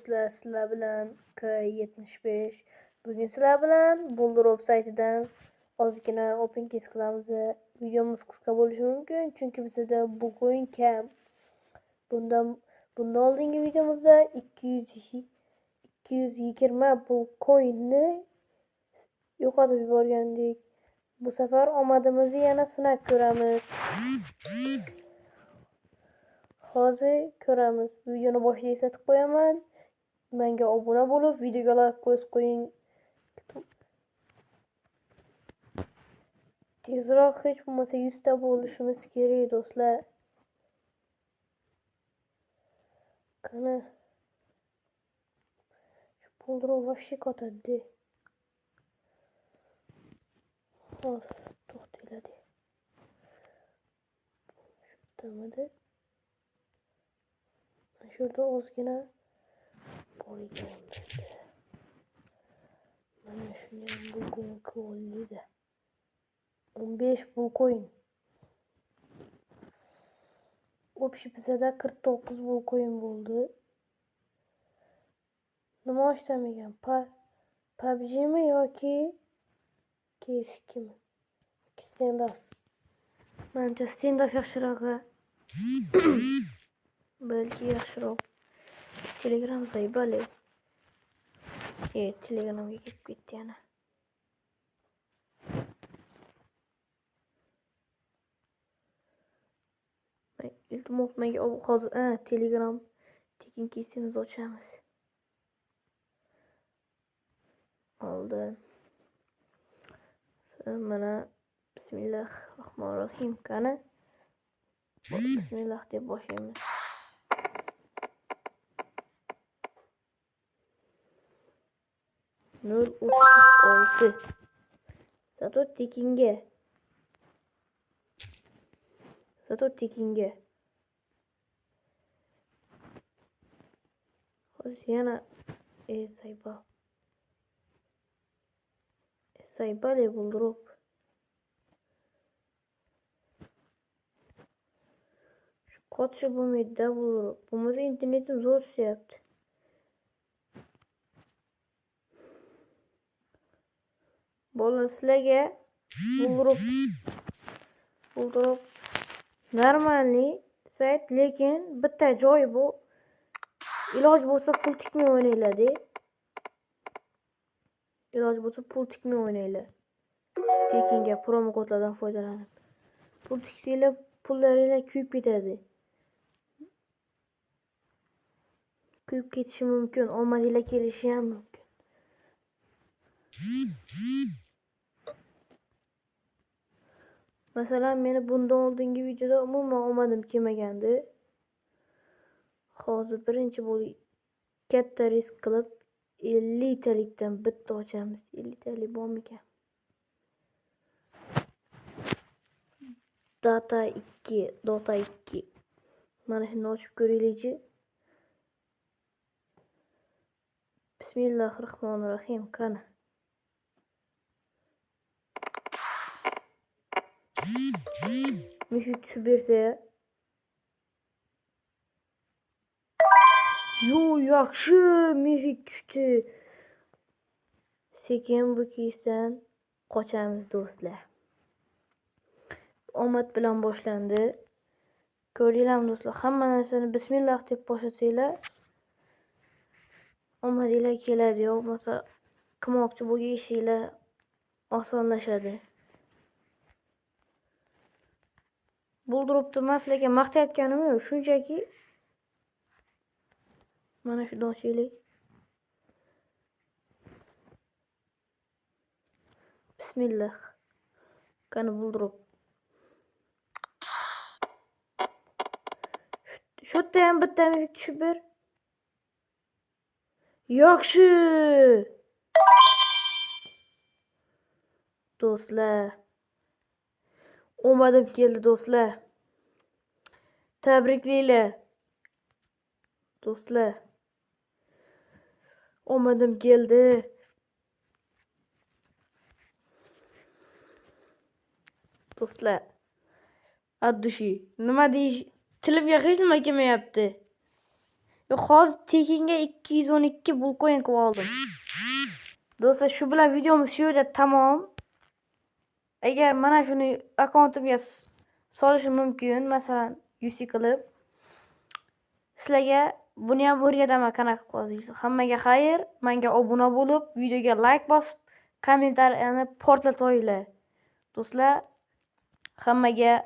Do'stlar, sizlar bilan K75. Bugun sizlar bilan Buldrop saytidan ozgina open case qilamiz. Videomiz qisqa bo'lishi mumkin, chunki bizda bu coin kam. Bundan oldingi videomizda 220 bu coinni yo'qotib yuborgandik. Bu safar omadimizni yana sinab ko'ramiz. Hozir ko'ramiz. Videoni boshida eslatib qo'yaman. Menga obuna bo'lib, videoga like qo'ying. Tezroq hech bo'lmasa 100 ta bo'lishimiz kerak, do'stlar. Qani. Shu Buldrop вообще qotadi. Hop, to'xtaladi. Shu tamada. Şurada ozgina bor ekan. Mana shunday bu coin qildi. 15 bu coin. Общий bizada 49 bu coin bo'ldi. Nima ochsam ekan? PUBG mi yoki CS2 mi? Standoff. Menimcha standoff yaxshiroq. Belki yaxshiroq. Telegram zaybali. Telegramga ketib ketdi yana. Iltimos menga hozir Telegram tekin kesimizni ochamiz. Oldin. Mana Bismillahirrohmanirrohim qani. Bismillah deb boshlaymiz. Nol 36. Zato tekinga. Hozir yana Saybali Buldrop. Shu qotishi bo'lmaydi-da Buldrop. Bo'lmasa internetim zo'r ishlayapti. Bo'ldi sizlarga Buldrop normalniy sayt, lekin bitta joyi bu. Iloj bo'lsa pul tikmay o'ynaylar-da. Tekinga promo kodlardan foydalanib. Pul tiksanglar pullaringlar kuyib ketadi. Kuyib ketishi mumkin, omadinglar kelishi ham mumkin. Masalan, meni bundan oldingi videoda umuman omadim kelmagandi. Hozir birinchi bo'lib katta risk qilib 50 talikdan bitta ochamiz. 50 talik bormi ekan? Dota 2. Mana shuni ochib ko'ringlar-chi. Bismillahirrohmanirrohim qani. Mifid tushib bersa. Yaxshi mifid tushdi. Sekin bu keysdan qochamiz do'stlar. Omad bilan boshlandi. Ko'ringlarmi do'stlar, hamma narsani bismillah deb boshlasanglar, omadinglar keladi. Yo'q bo'lmasa qilmoqchi bo'lgan ishinglar osonlashadi. Buldropni sizlarga maqtayotganim yo'q, shunchaki mana shu doshinglar. Bismillah. Qani Buldrop. Shu yerda ham bitta mifid tushib ber. Yaxshi. Do'stlar. Omadim keldi do'stlar. Tabriklaylar. Do'stlar. Omadim keldi. Do'stlar. Addushi. Nima deyish? Tilimga hech nima kelmayapti. Hozir tekinga 212 bulcoin qilib oldim. Do'stlar, shu bilan videomiz shu yerda tamom. Agar mana shuni akkauntimga solishim mumkin, masalan, UC qilib. Sizlarga buni ham o'rgataman qanaqa qilib. Hammaga xayr, menga obuna bo'lib, videoga like bosib, kommentariyani portlatib qo'yinglar. Do'stlar, hammaga